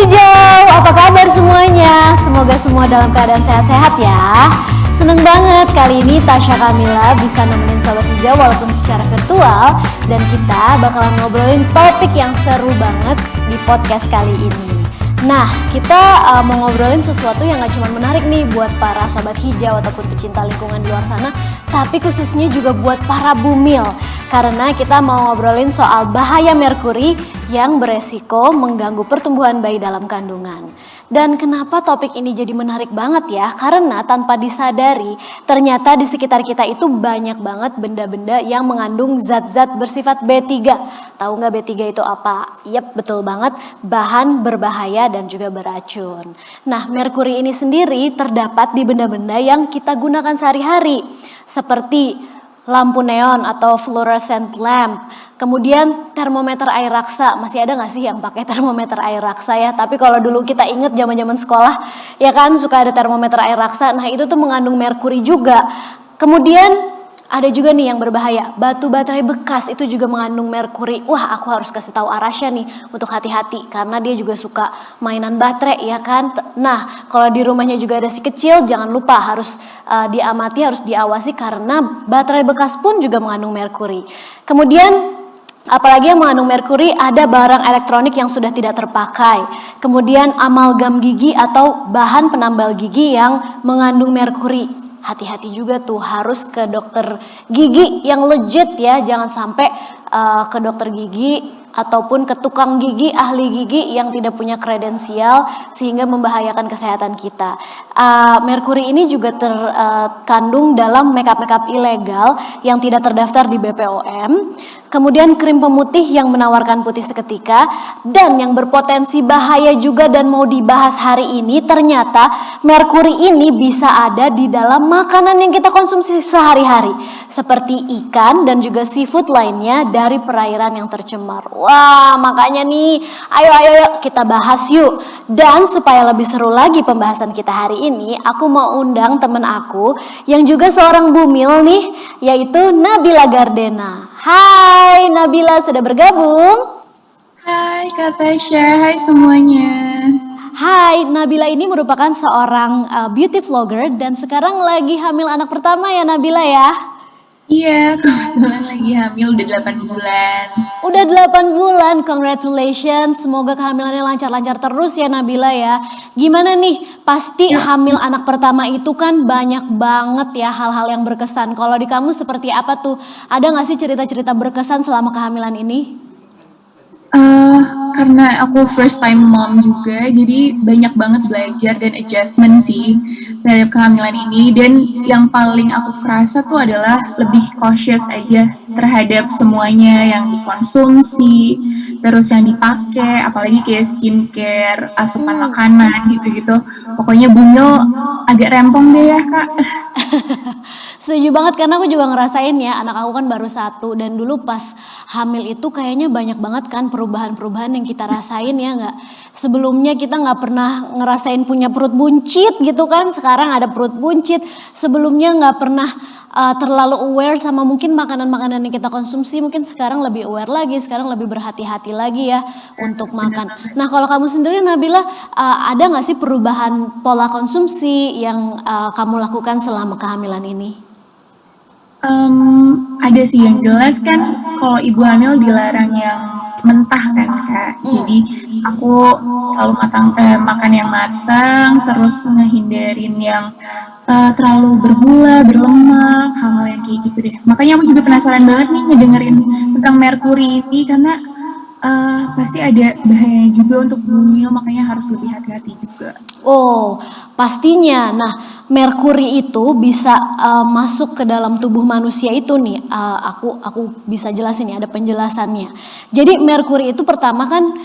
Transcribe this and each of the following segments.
Hijau, apa kabar semuanya? Semoga semua dalam keadaan sehat-sehat ya. Seneng banget kali ini Tasya Kamila bisa nemenin Sobat Hijau walaupun secara virtual. Dan kita bakalan ngobrolin topik yang seru banget di podcast kali ini. Nah, kita mau ngobrolin sesuatu yang gak cuma menarik nih buat para Sobat Hijau ataupun pecinta lingkungan di luar sana, tapi khususnya juga buat para bumil. Karena kita mau ngobrolin soal bahaya merkuri yang beresiko mengganggu pertumbuhan bayi dalam kandungan. Dan kenapa topik ini jadi menarik banget ya? Karena tanpa disadari, ternyata di sekitar kita itu banyak banget benda-benda yang mengandung zat-zat bersifat B3. Tahu nggak B3 itu apa? Yap, betul banget, bahan berbahaya dan juga beracun. Nah, merkuri ini sendiri terdapat di benda-benda yang kita gunakan sehari-hari, seperti lampu neon atau fluorescent lamp, kemudian termometer air raksa. Masih ada nggak sih yang pakai termometer air raksa ya? Tapi kalau dulu kita inget zaman-zaman sekolah, ya kan suka ada termometer air raksa. Nah itu tuh mengandung merkuri juga. Kemudian ada juga nih yang berbahaya, batu baterai bekas itu juga mengandung merkuri. Wah, aku harus kasih tahu Arasya nih untuk hati-hati karena dia juga suka mainan baterai ya kan. Nah, kalau di rumahnya juga ada si kecil, jangan lupa harus diamati, harus diawasi karena baterai bekas pun juga mengandung merkuri. Kemudian apalagi yang mengandung merkuri, ada barang elektronik yang sudah tidak terpakai. Kemudian amalgam gigi atau bahan penambal gigi yang mengandung merkuri. Hati-hati juga tuh, harus ke dokter gigi yang legit ya, jangan sampai ke dokter gigi ataupun ke tukang gigi, ahli gigi yang tidak punya kredensial sehingga membahayakan kesehatan kita. Merkuri ini juga terkandung dalam makeup ilegal yang tidak terdaftar di BPOM, kemudian krim pemutih yang menawarkan putih seketika, dan yang berpotensi bahaya juga dan mau dibahas hari ini, ternyata merkuri ini bisa ada di dalam makanan yang kita konsumsi sehari-hari, seperti ikan dan juga seafood lainnya dari perairan yang tercemar. Wah, makanya nih, ayo kita bahas yuk. Dan supaya lebih seru lagi pembahasan kita hari ini, aku mau undang temen aku yang juga seorang bumil nih, yaitu Nabila Gardena. Hai Nabila, sudah bergabung? Hai Kak Tasya, hai semuanya. Hai, Nabila ini merupakan seorang beauty vlogger dan sekarang lagi hamil anak pertama ya Nabila ya? Iya, kebetulan lagi hamil udah 8 bulan. Udah 8 bulan, congratulations. Semoga kehamilannya lancar-lancar terus ya Nabila ya. Gimana nih, pasti hamil anak pertama itu kan banyak banget ya hal-hal yang berkesan. Kalau di kamu seperti apa tuh? Ada gak sih cerita-cerita berkesan selama kehamilan ini? Karena aku first time mom juga, jadi banyak banget belajar dan adjustment sih terhadap kehamilan ini. Dan yang paling aku kerasa tuh adalah lebih cautious aja terhadap semuanya yang dikonsumsi, terus yang dipakai, apalagi kayak skincare, asupan makanan gitu-gitu. Pokoknya bumil agak rempong deh ya Kak. Setuju banget karena aku juga ngerasain ya, anak aku kan baru 1 dan dulu pas hamil itu kayaknya banyak banget kan perubahan-perubahan yang kita rasain ya nggak. Sebelumnya kita nggak pernah ngerasain punya perut buncit gitu kan, sekarang ada perut buncit. Sebelumnya nggak pernah terlalu aware sama mungkin makanan-makanan yang kita konsumsi, mungkin sekarang lebih aware lagi, sekarang lebih berhati-hati lagi ya untuk makan. Nah kalau kamu sendiri Nabila, ada nggak sih perubahan pola konsumsi yang kamu lakukan selama kehamilan ini? Ada sih, yang jelas kan kalau ibu hamil dilarang yang mentah kan Kak. Jadi aku selalu makan yang matang, terus ngehindarin yang terlalu bergula, berlemak, hal-hal yang kayak gitu deh. Makanya aku juga penasaran banget nih ngedengerin tentang merkuri ini karena pasti ada bahayanya juga untuk bumil, makanya harus lebih hati-hati juga. Oh, pastinya. Nah, merkuri itu bisa masuk ke dalam tubuh manusia itu nih. Aku bisa jelasin ya, ada penjelasannya. Jadi merkuri itu pertama kan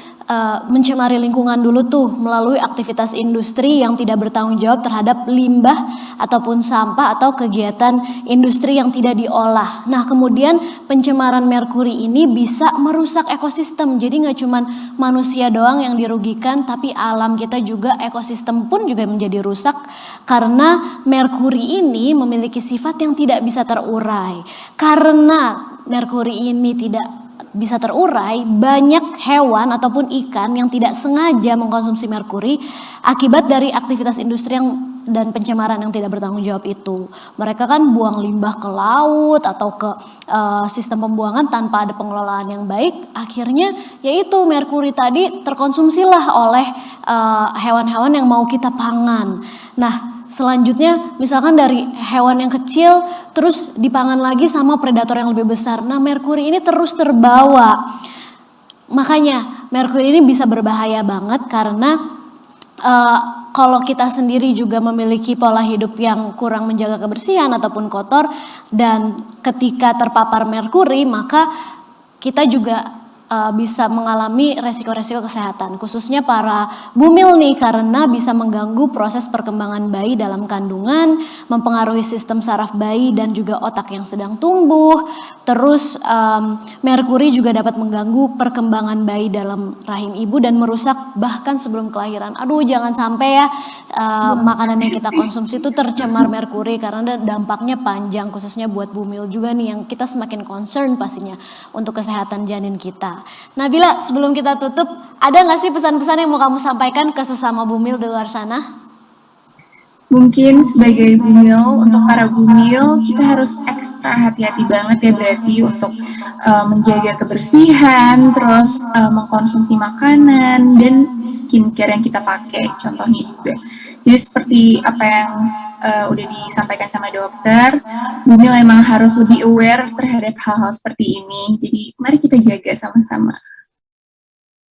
mencemari lingkungan dulu tuh melalui aktivitas industri yang tidak bertanggung jawab terhadap limbah ataupun sampah atau kegiatan industri yang tidak diolah. Nah, kemudian pencemaran merkuri ini bisa merusak ekosistem. Jadi nggak cuma manusia doang yang dirugikan, tapi alam kita juga, ekosistem pun juga menjadi rusak karena merkuri ini memiliki sifat yang tidak bisa terurai. Karena merkuri ini tidak bisa terurai, banyak hewan ataupun ikan yang tidak sengaja mengkonsumsi merkuri akibat dari aktivitas industri dan pencemaran yang tidak bertanggung jawab itu. Mereka kan buang limbah ke laut atau ke sistem pembuangan tanpa ada pengelolaan yang baik. Akhirnya yaitu merkuri tadi terkonsumsilah oleh hewan-hewan yang mau kita pangan. Nah, selanjutnya misalkan dari hewan yang kecil terus dipangan lagi sama predator yang lebih besar. Nah, merkuri ini terus terbawa. Makanya merkuri ini bisa berbahaya banget karena kalau kita sendiri juga memiliki pola hidup yang kurang menjaga kebersihan ataupun kotor, dan ketika terpapar merkuri maka kita juga bisa mengalami resiko-resiko kesehatan, khususnya para bumil nih, karena bisa mengganggu proses perkembangan bayi dalam kandungan, mempengaruhi sistem saraf bayi dan juga otak yang sedang tumbuh. Terus merkuri juga dapat mengganggu perkembangan bayi dalam rahim ibu dan merusak bahkan sebelum kelahiran. Aduh, jangan sampai ya makanan yang kita konsumsi itu tercemar merkuri, karena dampaknya panjang, khususnya buat bumil juga nih yang kita semakin concern pastinya untuk kesehatan janin kita. Nabila, sebelum kita tutup, ada nggak sih pesan-pesan yang mau kamu sampaikan ke sesama bumil di luar sana? Mungkin sebagai bumil, untuk para bumil kita harus ekstra hati-hati banget ya, berarti untuk menjaga kebersihan, terus mengkonsumsi makanan dan skincare yang kita pakai contohnya juga. Jadi seperti apa yang udah disampaikan sama dokter, bumil emang harus lebih aware terhadap hal-hal seperti ini. Jadi mari kita jaga sama-sama.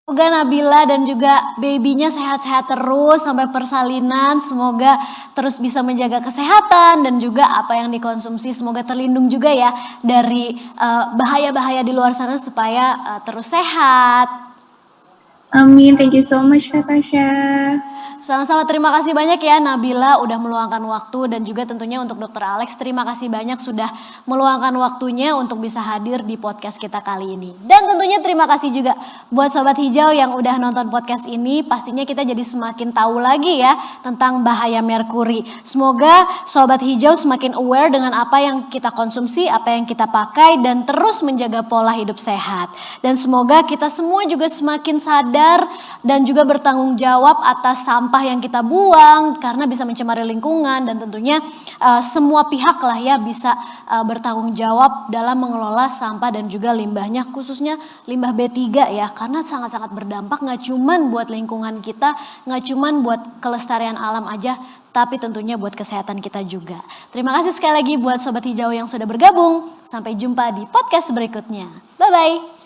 Semoga Nabila dan juga babynya sehat-sehat terus sampai persalinan. Semoga terus bisa menjaga kesehatan dan juga apa yang dikonsumsi semoga terlindung juga ya dari bahaya-bahaya di luar sana supaya terus sehat. Amin, thank you so much Kak Tasya. Sama-sama, terima kasih banyak ya Nabila udah meluangkan waktu, dan juga tentunya untuk Dr. Alex terima kasih banyak sudah meluangkan waktunya untuk bisa hadir di podcast kita kali ini. Dan tentunya terima kasih juga buat Sobat Hijau yang udah nonton podcast ini. Pastinya kita jadi semakin tahu lagi ya tentang bahaya merkuri. Semoga Sobat Hijau semakin aware dengan apa yang kita konsumsi, apa yang kita pakai, dan terus menjaga pola hidup sehat. Dan semoga kita semua juga semakin sadar dan juga bertanggung jawab atas sampah yang kita buang karena bisa mencemari lingkungan, dan tentunya semua pihak lah ya bisa bertanggung jawab dalam mengelola sampah dan juga limbahnya, khususnya limbah B3 ya, karena sangat-sangat berdampak nggak cuman buat lingkungan kita, nggak cuman buat kelestarian alam aja, tapi tentunya buat kesehatan kita juga. Terima kasih sekali lagi buat Sobat Hijau yang sudah bergabung. Sampai jumpa di podcast berikutnya. Bye-bye.